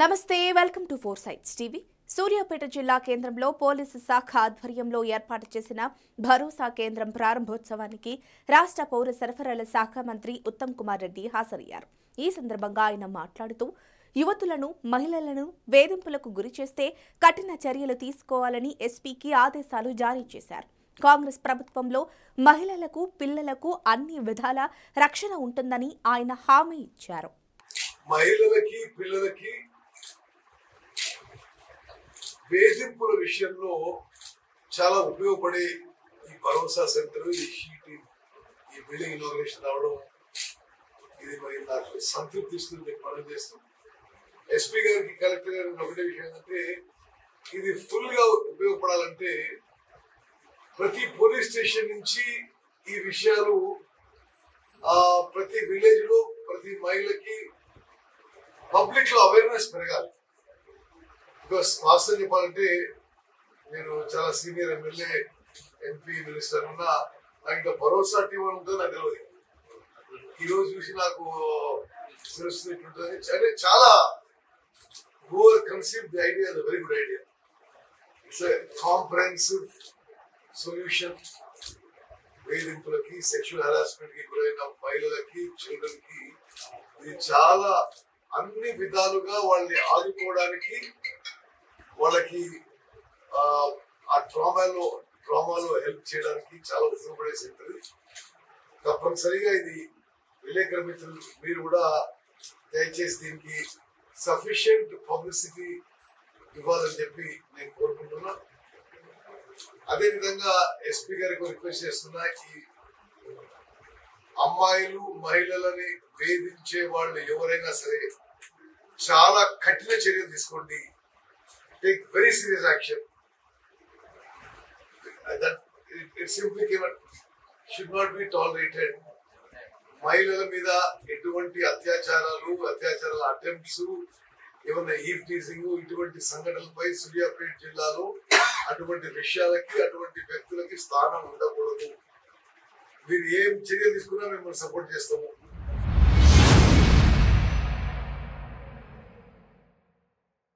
నమస్తే welcome to four sights TV. Suryapet జిల్లా కేంద్రంలో పోలీసు శాఖ ఆధ్వర్యంలో ఏర్పాటు చేసిన భరోసా కేంద్రం ప్రారంభోత్సవానికి రాష్ట్ర పౌర సరఫరాల శాఖ మంత్రి ఉత్తమ్ కుమార్ రెడ్డి హాజరయ్యారు. ఈ సందర్భంగా ఆయన మాట్లాడుతూ యువతులను, మహిళలను వేధింపులకు గురిచేస్తే కఠిన చర్యలు తీసుకోవాలని ఎస్పీకి ఆదేశాలు జారీ చేశారు. కాంగ్రెస్ ప్రభుత్వంలో మహిళలకు, పిల్లలకు అన్ని విధాల రక్షణ ఉంటుందని ఆయన హామీ ఇచ్చారు. మహిళలకి, పిల్లలకి వేధింపుల విషయంలో చాలా ఉపయోగపడే ఈ భరోసా సెంటర్, ఈ బిల్డింగ్ ఇనాగ్రేషన్ రావడం ఇది మరి నాకు సంతృప్తిస్తుంది. మనం చేస్తాం. ఎస్పీ గారికి, కలెక్టర్ గారికి ఒకటే విషయం ఏంటంటే ఇది ఫుల్ గా ఉపయోగపడాలంటే ప్రతి పోలీస్ స్టేషన్ నుంచి ఈ విషయాలు ప్రతి విలేజ్ లో, ప్రతి మహిళకి పబ్లిక్ లో అవేర్నెస్ పెరగాలి. బికాస్ వాస్తవం చెప్పాలంటే నేను చాలా సీనియర్ ఎమ్మెల్యే, ఎంపీ, మినిస్టర్ ఉన్నా నాకు ఇంకా భరోసా టీం ఉంటుందో నాకు తెలియదు. ఈ రోజు చూసి నాకు తెలుస్తుంది. అంటే చాలా over conceive the idea, very good idea. It's comprehensive solution. వేధింపులకి, సెక్షువల్ హెరాస్మెంట్ కి గురైన మహిళలకి, చిల్డ్రన్ కి ఇది చాలా అన్ని విధాలుగా వాళ్ళని ఆదుకోవడానికి, వాళ్ళకి ఆ ట్రామాలో హెల్ప్ చేయడానికి చాలా ఉపయోగపడే సెంటర్. తప్పనిసరిగా ఇది విలేకరుల మిత్రులు మీరు కూడా దయచేసి దీనికి సఫిషియంట్ పబ్లిసిటీ ఇవ్వాలని చెప్పి నేను కోరుకుంటున్నా. అదేవిధంగా ఎస్పీ గారికి రిక్వెస్ట్ చేస్తున్నా, ఈ అమ్మాయిలు, మహిళలని వేధించే వాళ్ళు ఎవరైనా సరే చాలా కఠిన చర్యలు తీసుకోండి. Take very serious action. It simply should not be tolerated. మహిళల మీద ఎటువంటి అత్యాచారాల అటెంప్ట్స్, ఏమన్నా ఈవ్ టీజింగ్, ఇటువంటి సంఘటనలపై సూర్యాపేట జిల్లాలో అటువంటి విషయాలకి, అటువంటి వ్యక్తులకి స్థానం ఉండకూడదు. మీరు ఏం చర్యలు తీసుకున్నా మిమ్మల్ని సపోర్ట్ చేస్తాము.